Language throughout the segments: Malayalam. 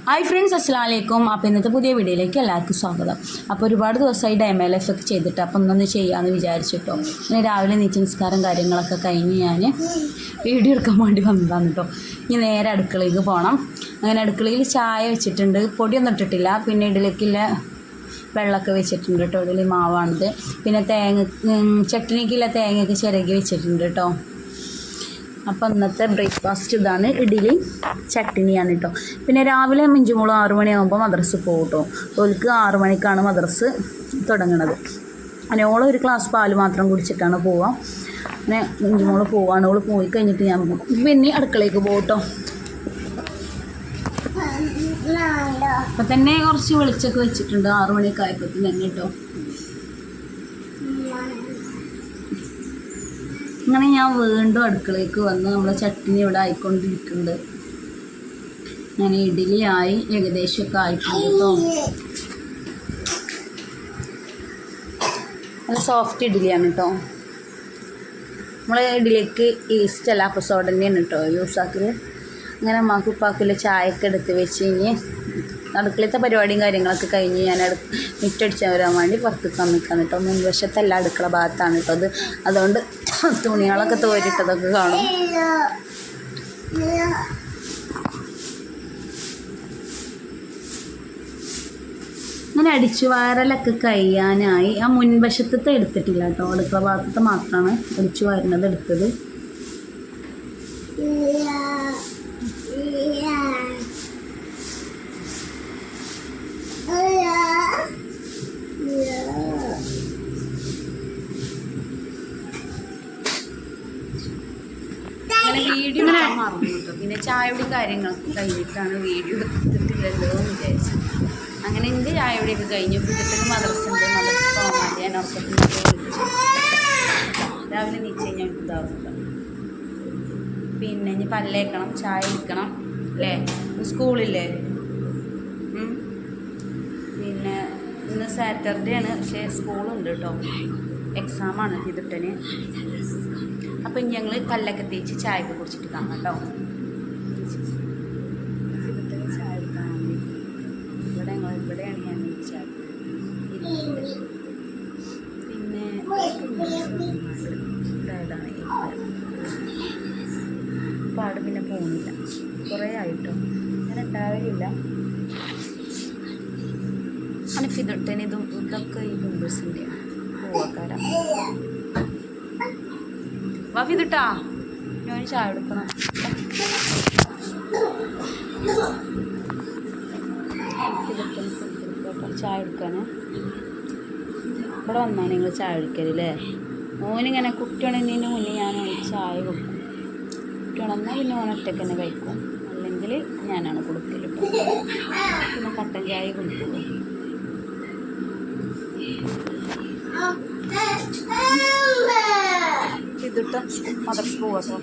ഹായ് ഫ്രണ്ട്സ്, അസ്സലാമു അലൈക്കും. അപ്പോൾ ഇന്നത്തെ പുതിയ വീഡിയോയിലേക്ക് എല്ലാവർക്കും സ്വാഗതം. അപ്പോൾ ഒരുപാട് ദിവസമായി DMLF ഒക്കെ ചെയ്തിട്ട് അപ്പോൾ ഒന്നൊന്ന് ചെയ്യാമെന്ന് വിചാരിച്ചിട്ടോ. ഇനി രാവിലെ നീച്ച് നിസ്കാരം കാര്യങ്ങളൊക്കെ കഴിഞ്ഞ് ഞാൻ വീഡിയോ എടുക്കാൻ വേണ്ടി വന്നതാണ് കേട്ടോ. ഇനി നേരെ അടുക്കളയിലേക്ക് പോകണം. അങ്ങനെ അടുക്കളയിൽ ചായ വെച്ചിട്ടുണ്ട്, പൊടിയൊന്നും ഇട്ടിട്ടില്ല. പിന്നെ ഇഡലിക്കുള്ള വെള്ളമൊക്കെ വെച്ചിട്ടുണ്ട് കേട്ടോ. ഇഡലി മാവാണിത്. പിന്നെ ചട്നിക്കുള്ള തേങ്ങയൊക്കെ ചിരകി വെച്ചിട്ടുണ്ട് കേട്ടോ. അപ്പോൾ ഇന്നത്തെ ബ്രേക്ക്ഫാസ്റ്റ് ഇതാണ്, ഇഡ്ഡലി ചട്നിയാണ് കേട്ടോ. പിന്നെ രാവിലെ മിഞ്ചുമോള് 6 മണിയാകുമ്പോൾ മദ്രസ് പോകും കേട്ടോ. ഓൾക്ക് 6 മണിക്കാണ് മദ്രസ് തുടങ്ങുന്നത്. അങ്ങനെ ഓൾ ഒരു ഗ്ലാസ് പാൽ മാത്രം കുടിച്ചിട്ടാണ് പോവുക. അങ്ങനെ മിഞ്ചുമോള് പോവാണ്. ഓൾ പോയി കഴിഞ്ഞിട്ട് ഞാൻ പോകും. പിന്നെ അടുക്കളയ്ക്ക് പോകും കേട്ടോ. അപ്പം തന്നെ കുറച്ച് വെളിച്ചൊക്കെ വെച്ചിട്ടുണ്ട് 6 മണിയൊക്കെ ആയപ്പോഴത്തേന് തന്നെ കേട്ടോ. അങ്ങനെ ഞാൻ വീണ്ടും അടുക്കളയ്ക്ക് വന്ന് നമ്മളെ ചട്നി ഇവിടെ ആയിക്കൊണ്ടിരിക്കുന്നുണ്ട്. ഞാൻ ഇഡ്ഡലി ആയി ഏകദേശമൊക്കെ ആയിട്ടുണ്ട് കേട്ടോ. നല്ല സോഫ്റ്റ് ഇഡ്ഡലിയാണ് കേട്ടോ. നമ്മളെ ഇഡ്ഡലിക്ക് ഈസ്റ്റ് അല്ല അപ്പോൾ സോഡ തന്നെയാണ് കേട്ടോ യൂസ് ആക്കല്. അങ്ങനെ അമ്മക്ക് ഉപ്പാക്കില്ല ചായയൊക്കെ എടുത്ത് വെച്ച് കഴിഞ്ഞ് അടുക്കളത്തെ പരിപാടിയും കാര്യങ്ങളൊക്കെ കഴിഞ്ഞ് ഞാൻ മിറ്റടിച്ച് വരാൻ വേണ്ടി പുറത്തേക്ക് നിൽക്കാൻ കേട്ടോ. മുൻവശത്തല്ല അടുക്കള ഭാഗത്താണ് കേട്ടോ അത്. അതുകൊണ്ട് തുണികളൊക്കെ തോരിട്ടതൊക്കെ കാണും. അങ്ങനെ അടിച്ചു വാരലൊക്കെ കഴിയാനായി. ആ മുൻവശത്തത്തെ എടുത്തിട്ടില്ല കേട്ടോ, അടുക്കള ഭാഗത്തെ മാത്രമാണ് അടിച്ചു വാരുന്നത് എടുത്തത്. വീഡിയോ മറന്നു കേട്ടോ. പിന്നെ ചായയുടെയും കാര്യങ്ങളൊക്കെ കഴിഞ്ഞിട്ടാണ് വീഡിയോ എടുത്തിട്ടില്ലല്ലോ എന്ന് വിചാരിച്ചു. അങ്ങനെ എൻ്റെ ചായയുടെയൊക്കെ കഴിഞ്ഞു. കുട്ടികൾക്ക് മദ്രസ ഉണ്ട്, മദ്രസ പോകാൻ ഞാൻ ഉറക്കത്തിൽ വിളിച്ചു. രാവിലെ നീച്ച് കഴിഞ്ഞാൽ ഇപ്പോഴത്തെ അവസ്ഥ. പിന്നെ ഇനി പല്ലേക്കണം, ചായ കുടിക്കണം അല്ലേ, സ്കൂളില്ലേ. പിന്നെ ഇന്ന് സാറ്റർഡേ ആണ്, പക്ഷേ സ്കൂളുണ്ട് കേട്ടോ. എക്സാമാണ് ഇതിട്ടന്. അപ്പം ഞങ്ങൾ കല്ലൊക്കെ തേച്ച് ചായയൊക്കെ കുടിച്ചിട്ട് കാണാം കേട്ടോ. ചായ എടുക്കാൻ വേണ്ടി ഇവിടെയാണ് ഞാൻ ചായ. പിന്നെ ഇതാണ് പാട്. പിന്നെ പോകുന്നില്ല, കുറേ ആയിട്ടോ അങ്ങനെ ഉണ്ടാവില്ല. അനക്കിതൊട്ടന് ഇതൊക്കെ ഈ കുമ്പേഴ്സിൻ്റെ പോവാക്കാരാ. വാഫിതിട്ടാ ഞാൻ ചായ എടുക്കണം. ചായ എടുക്കാന് ഇവിടെ വന്നാണ് നിങ്ങൾ ചായ എടുക്കലല്ലേ. മോനിങ്ങനെ കുട്ടിയുണന്നതിന് മുന്നേ ഞാൻ ചായ കൊടുക്കും. കുട്ടിയുണന്നാൽ പിന്നെ ഓൻ ഒറ്റയ്ക്ക് തന്നെ കഴിക്കും, അല്ലെങ്കിൽ ഞാനാണ് കൊടുക്കൽ കേട്ടോ. പിന്നെ കട്ടൻ ചായ കൊടുക്കുള്ളൂ. ഇതിട്ട് മദർസ് പോവാട്ടോ.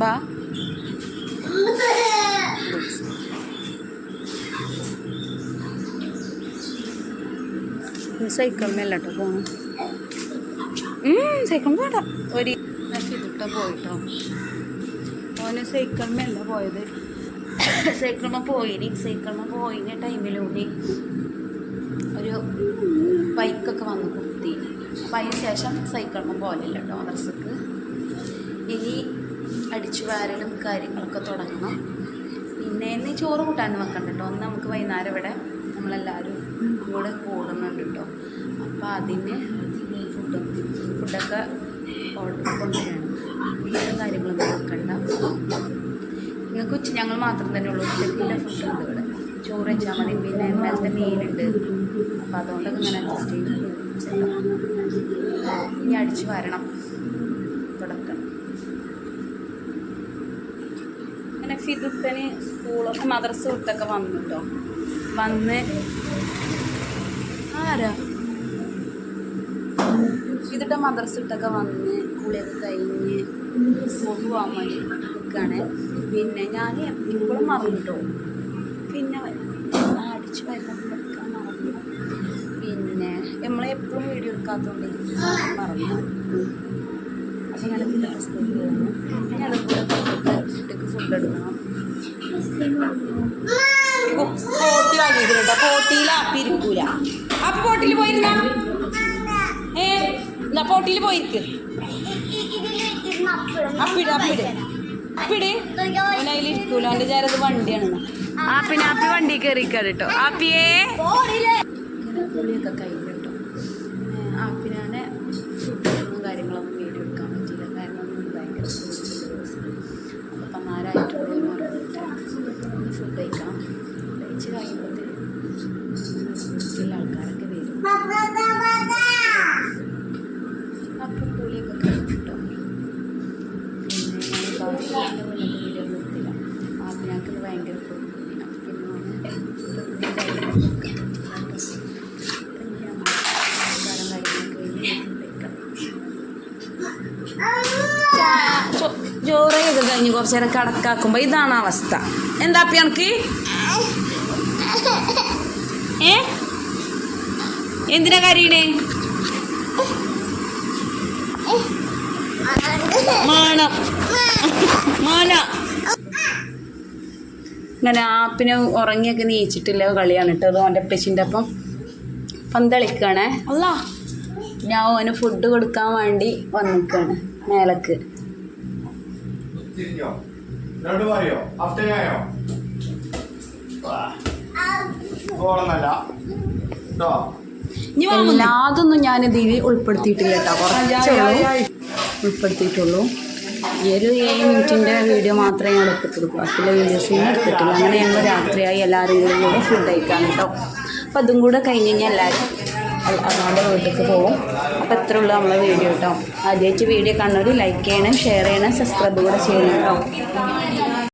ബാ സൈക്കിളിനല്ല കേട്ടോ പോകണം. സൈക്കിൾ വേണ്ട. ഒരു ഇതിട്ട പോയിട്ടോ. ഓന് സൈക്കിളിനല്ല പോയത്, സൈക്കിളിന് പോയിന് ടൈമിലൂടെ ഒരു ബൈക്കൊക്കെ വന്ന് കുത്തി. അപ്പം അതിന് ശേഷം സൈക്കിളിന് പോലില്ല കേട്ടോ മദ്രസക്ക്. ഇനി അടിച്ചു വാരലും കാര്യങ്ങളൊക്കെ തുടങ്ങണം. പിന്നെ ഇന്ന് ചോറ് കൂട്ടാൻ വെക്കണ്ട കേട്ടോ. ഒന്ന് നമുക്ക് വൈകുന്നേരം ഇവിടെ നമ്മളെല്ലാവരും കൂടെ കൂടുന്നുണ്ട് കേട്ടോ. അപ്പോൾ അതിന് ഫുഡൊക്കെ ഓർഡർ കൊണ്ടുവരണം. വീടും കാര്യങ്ങളൊന്നും വെക്കണ്ട. നിങ്ങൾക്ക് ഞങ്ങൾ മാത്രം തന്നെ ഉള്ളൂ. ഉച്ചക്കുള്ള ഫുഡുണ്ട് ഇവിടെ. ചോറ് വെച്ചാൽ മതി. പിന്നെ ഇന്നലത്തെ മീനുണ്ട്. അപ്പോൾ അതുകൊണ്ടൊക്കെ ഇങ്ങനെ അഡ്ജസ്റ്റ് ചെയ്ത് ഇനി അടിച്ചു വരണം, തുടക്കണം. അങ്ങനെ ഫിദുത്തന് സ്കൂളൊക്കെ മദ്രസ വിട്ടൊക്കെ വന്നു കേട്ടോ. വന്ന് ആരാ ഫിദുട്ട മദ്രസ വിട്ടൊക്കെ വന്ന് കുളിയൊക്കെ കഴിഞ്ഞ് സ്കൂളിൽ പോകാൻ വേണ്ടി നിൽക്കുകയാണ്. പിന്നെ ഞാൻ ഇപ്പോഴും മറന്നിട്ടോ. പിന്നെ അടിച്ചു വരുന്നത് വെക്കാൻ മറന്നു. പിന്നെ നമ്മളെപ്പോഴും വീഡിയോ എടുക്കാത്തതുകൊണ്ട് മറന്നു. അപ്പം ഞാൻ സ്കൂളിൽ പോകുന്നു. പിന്നെ അതുപോലെ ഫുഡ് ഫുഡ് എടുക്കണം. പോട്ടി വാങ്ങിയിട്ട് കേട്ടോ. പോട്ടിയിൽ ആപ്പി ഇരിക്കൂല. അപ്പൊ പോട്ടിയിൽ പോയിരുന്ന എന്നാ പോട്ടിയിൽ പോയിരിക്ക്. അപ്പിട് അപ്പിട് അപ്പിട്. അതിൽ ഇരിക്കൂല. അവൻ്റെ ചേരത് വണ്ടിയാണ്. ആപ്പി വണ്ടി കയറിക്കാണ് കേട്ടോ. ആപ്പിയേ പുളിയൊക്കെ കഴിഞ്ഞു കേട്ടോ. ആപ്പിനാനെ ഫുഡൊന്നും കാര്യങ്ങളൊന്നും വീഡിയോ എടുക്കാൻ പറ്റില്ല. കാരണം ഭയങ്കര ദിവസം അപ്പം 4 പറഞ്ഞിട്ട് ഫുഡ് കഴിക്കാം. കഴിച്ച് കഴിയുമ്പോഴത്തേക്ക് ചില ആൾക്കാരൊക്കെ വരും. അപ്പം പുളിയൊക്കെ കഴിഞ്ഞു കേട്ടോ. പിന്നെ ഞാൻ ബാക്കിയുള്ള മുന്നത്തെ വീഡിയോ നിർത്തില്ല. ആപ്പിനാക്ക് ഭയങ്കര പിന്നെ ചോറയൊക്കെ കഴിഞ്ഞ് കുറച്ച് നേരം കടക്കാക്കുമ്പോൾ ഇതാണ് അവസ്ഥ. എന്താ അപ്പി എനിക്ക് എന്തിനാ കരീണേ? മാണം മാന. ഇങ്ങനെ ആപ്പിനെ ഉറങ്ങിയൊക്കെ നീച്ചിട്ടില്ല കളിയാണ് കേട്ടോ. അത് ഓൻ്റെ അപ്പച്ചിൻ്റെ അപ്പം പന്തളിക്കാണേ. അല്ല ഞാൻ ഓന് ഫുഡ് കൊടുക്കാൻ വേണ്ടി വന്നിക്കാണ് മേലക്ക്. അതൊന്നും ഞാൻ ഇതിൽ ഉൾപ്പെടുത്തിയിട്ടില്ല കേട്ടോ. കുറച്ചേ ഉൾപ്പെടുത്തിയിട്ടുള്ളൂ. ഈ ഒരു 7 മിനിറ്റിൻ്റെ വീഡിയോ മാത്രമേ ഞാൻ എടുത്തിട്ടുള്ളൂ. ബാക്കിയുള്ള വീഡിയോസൊന്നും എടുത്തിട്ടില്ല. അങ്ങനെ ഞങ്ങൾ രാത്രിയായി എല്ലാവരും കൂടെ ഫുഡ് കഴിക്കാൻ കേട്ടോ. അപ്പം അതും കൂടെ കഴിഞ്ഞ് കഴിഞ്ഞാൽ എല്ലാവരും അവരുടെ വീട്ടിലേക്ക് പോകും. അപ്പോൾ എത്ര ഉള്ളൂ നമ്മളെ വീഡിയോ കേട്ടോ. ആദ്യമായിട്ട് വീഡിയോ കാണുന്നവർ ലൈക്ക് ചെയ്യണം, ഷെയർ ചെയ്യണം, സബ്സ്ക്രൈബ് കൂടെ ചെയ്യണം കേട്ടോ.